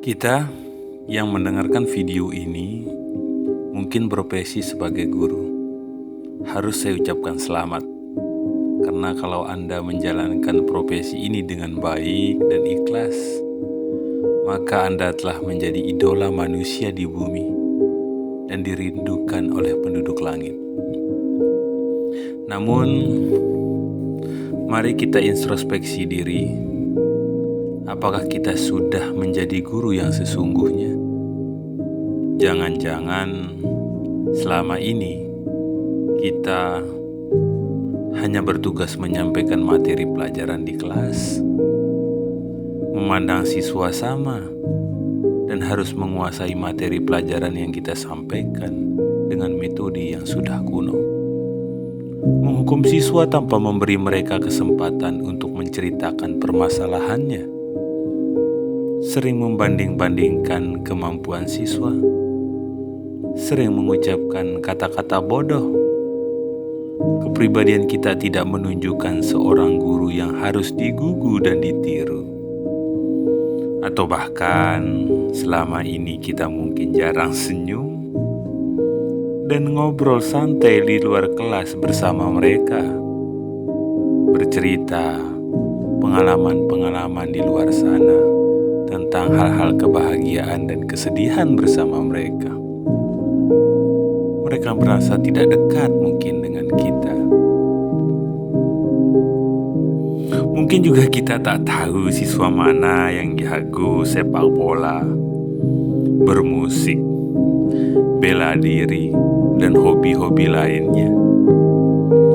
Kita yang mendengarkan video ini mungkin profesi sebagai guru. Harus saya ucapkan selamat, karena kalau Anda menjalankan profesi ini dengan baik dan ikhlas, maka Anda telah menjadi idola manusia di bumi dan dirindukan oleh penduduk langit. Namun, mari kita introspeksi diri. Apakah kita sudah menjadi guru yang sesungguhnya? Jangan-jangan selama ini kita hanya bertugas menyampaikan materi pelajaran di kelas, memandang siswa sama, dan harus menguasai materi pelajaran yang kita sampaikan dengan metode yang sudah kuno. Menghukum siswa tanpa memberi mereka kesempatan untuk menceritakan permasalahannya. Sering membanding-bandingkan kemampuan siswa, sering mengucapkan kata-kata bodoh. Kepribadian kita tidak menunjukkan seorang guru yang harus digugu dan ditiru. Atau bahkan selama ini kita mungkin jarang senyum dan ngobrol santai di luar kelas bersama mereka, bercerita pengalaman-pengalaman di luar sana tentang hal-hal kebahagiaan dan kesedihan bersama mereka. Mereka merasa tidak dekat mungkin dengan kita. Mungkin juga kita tak tahu siswa mana yang jago sepak bola, bermusik, bela diri, dan hobi-hobi lainnya.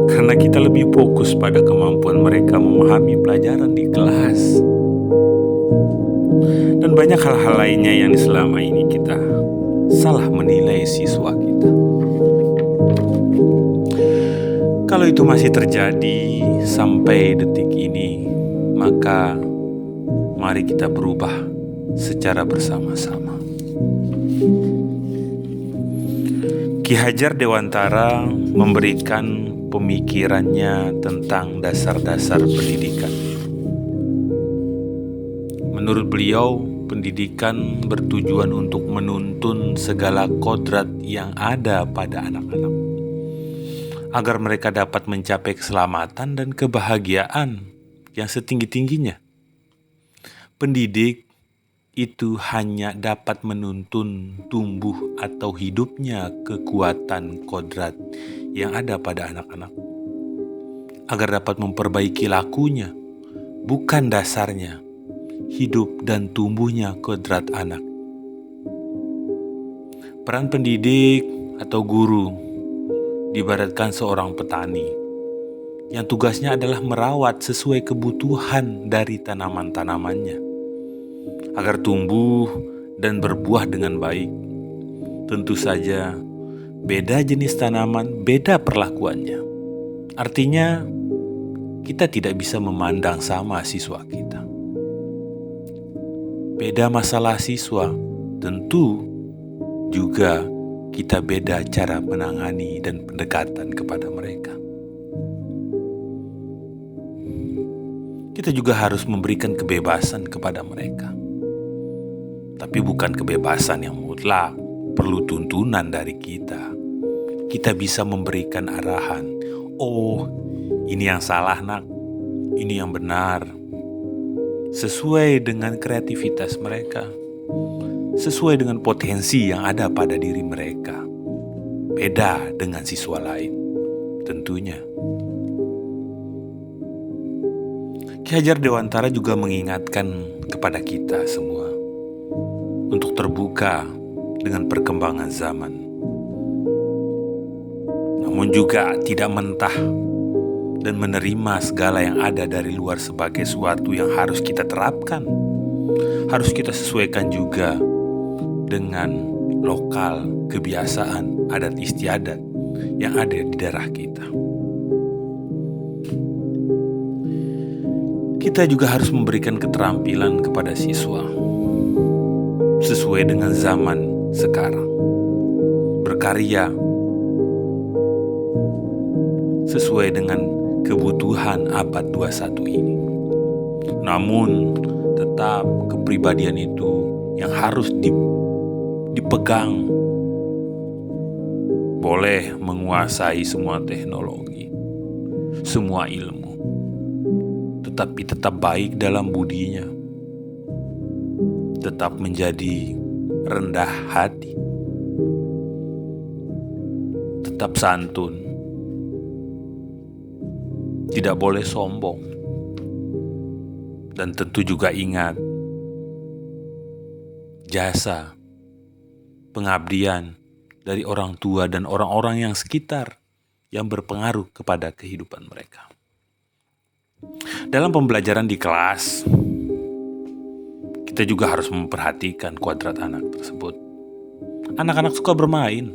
Karena kita lebih fokus pada kemampuan mereka memahami pelajaran di kelas. Dan banyak hal-hal lainnya yang selama ini kita salah menilai siswa kita. Kalau itu masih terjadi sampai detik ini, maka mari kita berubah secara bersama-sama. Ki Hajar Dewantara memberikan pemikirannya tentang dasar-dasar pendidikan. Menurut beliau, pendidikan bertujuan untuk menuntun segala kodrat yang ada pada anak-anak, agar mereka dapat mencapai keselamatan dan kebahagiaan yang setinggi-tingginya. Pendidik itu hanya dapat menuntun tumbuh atau hidupnya kekuatan kodrat yang ada pada anak-anak, agar dapat memperbaiki lakunya, bukan dasarnya, hidup dan tumbuhnya kodrat anak. Peran pendidik atau guru diibaratkan seorang petani yang tugasnya adalah merawat sesuai kebutuhan dari tanaman-tanamannya agar tumbuh dan berbuah dengan baik. Tentu saja beda jenis tanaman, beda perlakuannya. Artinya kita tidak bisa memandang sama siswa kita. Beda masalah siswa, tentu juga kita beda cara menangani dan pendekatan kepada mereka. Kita juga harus memberikan kebebasan kepada mereka. Tapi bukan kebebasan yang mutlak, perlu tuntunan dari kita. Kita bisa memberikan arahan, oh ini yang salah nak, ini yang benar. Sesuai dengan kreativitas mereka, sesuai dengan potensi yang ada pada diri mereka. Beda dengan siswa lain, tentunya. Ki Hajar Dewantara juga mengingatkan kepada kita semua untuk terbuka dengan perkembangan zaman. Namun juga tidak mentah dan menerima segala yang ada dari luar sebagai sesuatu yang harus kita terapkan. Harus kita sesuaikan juga dengan lokal kebiasaan, adat istiadat yang ada di daerah kita. Kita juga harus memberikan keterampilan kepada siswa sesuai dengan zaman sekarang. Berkarya sesuai dengan kebutuhan abad 21 ini. Namun tetap kepribadian itu yang harus dipegang. Boleh menguasai semua teknologi, semua ilmu, tetapi tetap baik dalam budinya, tetap menjadi rendah hati, tetap santun, tidak boleh sombong, dan tentu juga ingat jasa pengabdian dari orang tua dan orang-orang yang sekitar yang berpengaruh kepada kehidupan mereka. Dalam pembelajaran di kelas, kita juga harus memperhatikan kuadrat anak tersebut. Anak-anak suka bermain.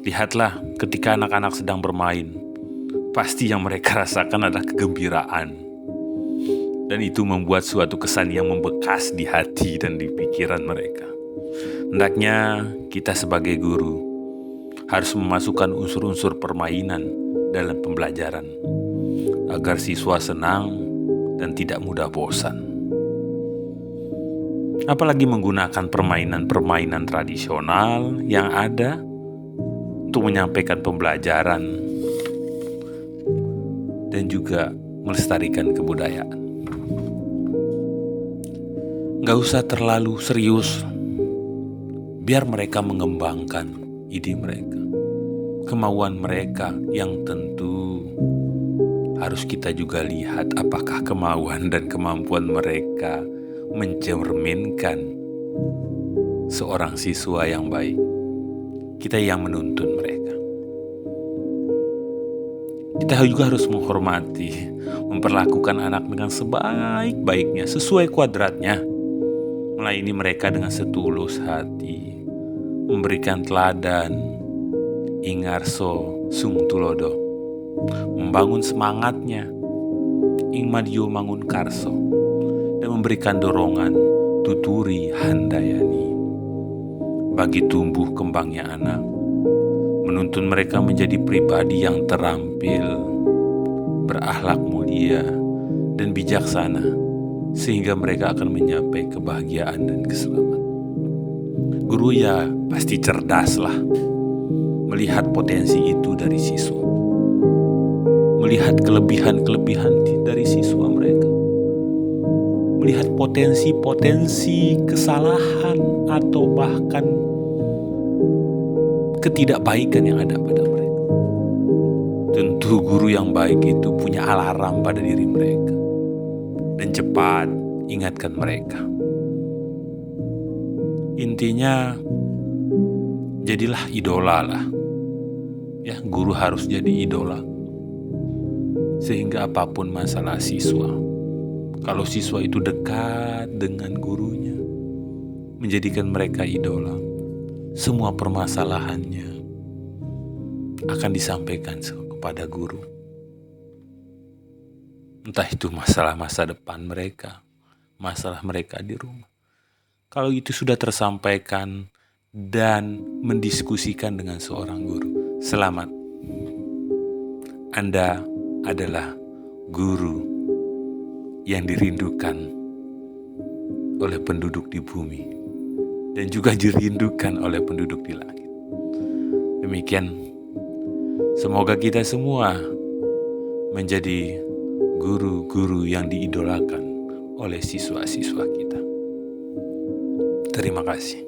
Lihatlah ketika anak-anak sedang bermain, pasti yang mereka rasakan adalah kegembiraan. Dan itu membuat suatu kesan yang membekas di hati dan di pikiran mereka. Hendaknya kita sebagai guru harus memasukkan unsur-unsur permainan dalam pembelajaran agar siswa senang dan tidak mudah bosan. Apalagi menggunakan permainan-permainan tradisional yang ada untuk menyampaikan pembelajaran dan juga melestarikan kebudayaan. Gak usah terlalu serius. Biar mereka mengembangkan ide mereka, kemauan mereka yang tentu harus kita juga lihat apakah kemauan dan kemampuan mereka mencerminkan seorang siswa yang baik. Kita yang menuntun mereka. Kita juga harus menghormati, memperlakukan anak dengan sebaik-baiknya, sesuai kuadratnya, melayani mereka dengan setulus hati, memberikan teladan, ingarso sung tulodo, membangun semangatnya, ing madio mangun karso, dan memberikan dorongan, tuturi handayani, bagi tumbuh kembangnya anak, menuntun mereka menjadi pribadi yang terampil, berakhlak mulia, dan bijaksana, sehingga mereka akan mencapai kebahagiaan dan keselamatan. Guru ya pasti cerdas lah, melihat potensi itu dari siswa, melihat kelebihan-kelebihan dari siswa mereka, melihat potensi-potensi kesalahan atau bahkan ketidakbaikan yang ada pada mereka. Tentu guru yang baik itu punya alarm pada diri mereka dan cepat ingatkan mereka. Intinya, jadilah idola lah. Ya, guru harus jadi idola. Sehingga apapun masalah siswa, kalau siswa itu dekat dengan gurunya, menjadikan mereka idola, semua permasalahannya akan disampaikan kepada guru. Entah itu masalah masa depan mereka, masalah mereka di rumah. Kalau itu sudah tersampaikan dan mendiskusikan dengan seorang guru, selamat. Anda adalah guru yang dirindukan oleh penduduk di bumi dan juga dirindukan oleh penduduk di langit. Demikian, semoga kita semua menjadi guru-guru yang diidolakan oleh siswa-siswa kita. Terima kasih.